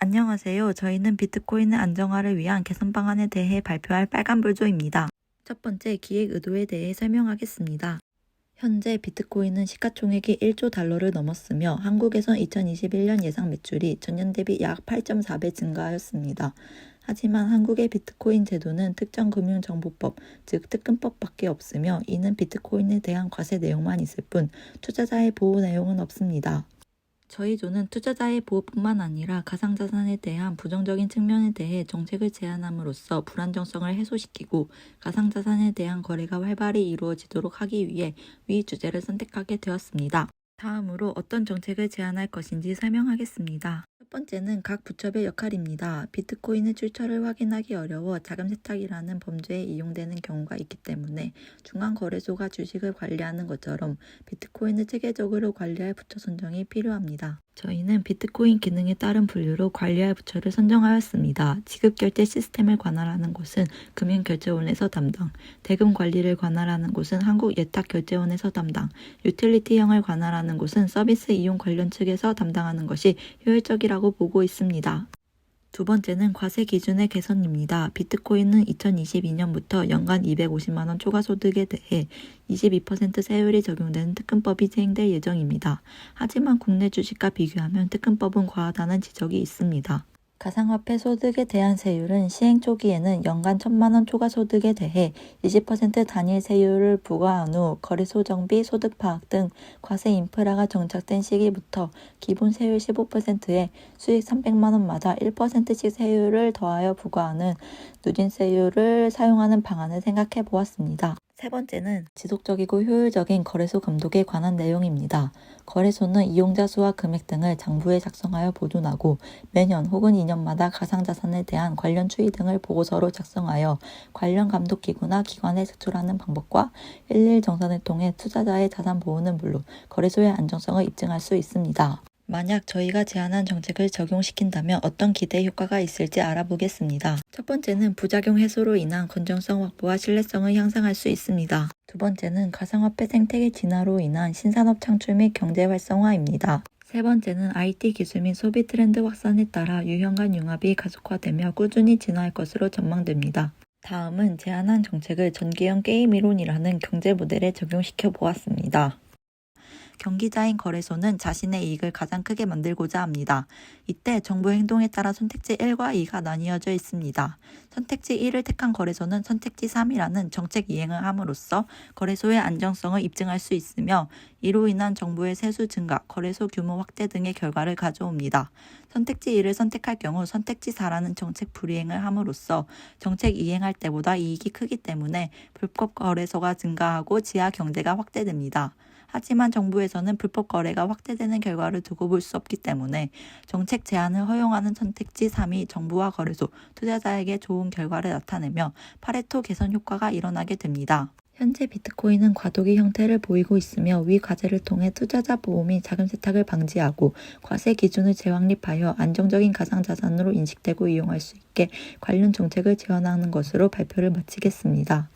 안녕하세요. 저희는 비트코인의 안정화를 위한 개선 방안에 대해 발표할 빨간불조입니다. 첫 번째, 기획 의도에 대해 설명하겠습니다. 현재 비트코인은 시가총액이 1조 달러를 넘었으며 한국에선 2021년 예상 매출이 전년 대비 약 8.4배 증가하였습니다. 하지만 한국의 비트코인 제도는 특정금융정보법, 즉 특금법밖에 없으며 이는 비트코인에 대한 과세 내용만 있을 뿐 투자자의 보호 내용은 없습니다. 저희 조는 투자자의 보호뿐만 아니라 가상자산에 대한 부정적인 측면에 대해 정책을 제안함으로써 불안정성을 해소시키고 가상자산에 대한 거래가 활발히 이루어지도록 하기 위해 위 주제를 선택하게 되었습니다. 다음으로 어떤 정책을 제안할 것인지 설명하겠습니다. 첫 번째는 각 부처의 역할입니다. 비트코인의 출처를 확인하기 어려워 자금 세탁이라는 범죄에 이용되는 경우가 있기 때문에 중앙거래소가 주식을 관리하는 것처럼 비트코인을 체계적으로 관리할 부처 선정이 필요합니다. 저희는 비트코인 기능에 따른 분류로 관리할 부처를 선정하였습니다. 지급결제 시스템을 관할하는 곳은 금융결제원에서 담당, 대금 관리를 관할하는 곳은 한국예탁결제원에서 담당, 유틸리티형을 관할하는 곳은 서비스 이용 관련 측에서 담당하는 것이 효율적이라고 보고 있습니다. 두 번째는 과세 기준의 개선입니다. 비트코인은 2022년부터 연간 250만 원 초과소득에 대해 22% 세율이 적용되는 특금법이 시행될 예정입니다. 하지만 국내 주식과 비교하면 특금법은 과하다는 지적이 있습니다. 가상화폐 소득에 대한 세율은 시행 초기에는 연간 1,000만 원 초과소득에 대해 20% 단일 세율을 부과한 후 거래소 정비, 소득 파악 등 과세 인프라가 정착된 시기부터 기본 세율 15%에 수익 300만 원마다 1%씩 세율을 더하여 부과하는 누진세율을 사용하는 방안을 생각해 보았습니다. 세 번째는 지속적이고 효율적인 거래소 감독에 관한 내용입니다. 거래소는 이용자 수와 금액 등을 장부에 작성하여 보존하고 매년 혹은 2년마다 가상자산에 대한 관련 추이 등을 보고서로 작성하여 관련 감독기구나 기관에 제출하는 방법과 일일 정산을 통해 투자자의 자산 보호는 물론 거래소의 안정성을 입증할 수 있습니다. 만약 저희가 제안한 정책을 적용시킨다면 어떤 기대 효과가 있을지 알아보겠습니다. 첫 번째는 부작용 해소로 인한 건전성 확보와 신뢰성을 향상할 수 있습니다. 두 번째는 가상화폐 생태계 진화로 인한 신산업 창출 및 경제 활성화입니다. 세 번째는 IT 기술 및 소비 트렌드 확산에 따라 유형 간 융합이 가속화되며 꾸준히 진화할 것으로 전망됩니다. 다음은 제안한 정책을 전개형 게임 이론이라는 경제 모델에 적용시켜 보았습니다. 경기자인 거래소는 자신의 이익을 가장 크게 만들고자 합니다. 이때 정부 행동에 따라 선택지 1과 2가 나뉘어져 있습니다. 선택지 1을 택한 거래소는 선택지 3이라는 정책 이행을 함으로써 거래소의 안정성을 입증할 수 있으며 이로 인한 정부의 세수 증가, 거래소 규모 확대 등의 결과를 가져옵니다. 선택지 1을 선택할 경우 선택지 4라는 정책 불이행을 함으로써 정책 이행할 때보다 이익이 크기 때문에 불법 거래소가 증가하고 지하 경제가 확대됩니다. 하지만 정부에서는 불법 거래가 확대되는 결과를 두고 볼 수 없기 때문에 정책 제한을 허용하는 선택지 3이 정부와 거래소, 투자자에게 좋은 결과를 나타내며 파레토 개선 효과가 일어나게 됩니다. 현재 비트코인은 과도기 형태를 보이고 있으며 위 과제를 통해 투자자 보호 및 자금 세탁을 방지하고 과세 기준을 재확립하여 안정적인 가상자산으로 인식되고 이용할 수 있게 관련 정책을 지원하는 것으로 발표를 마치겠습니다.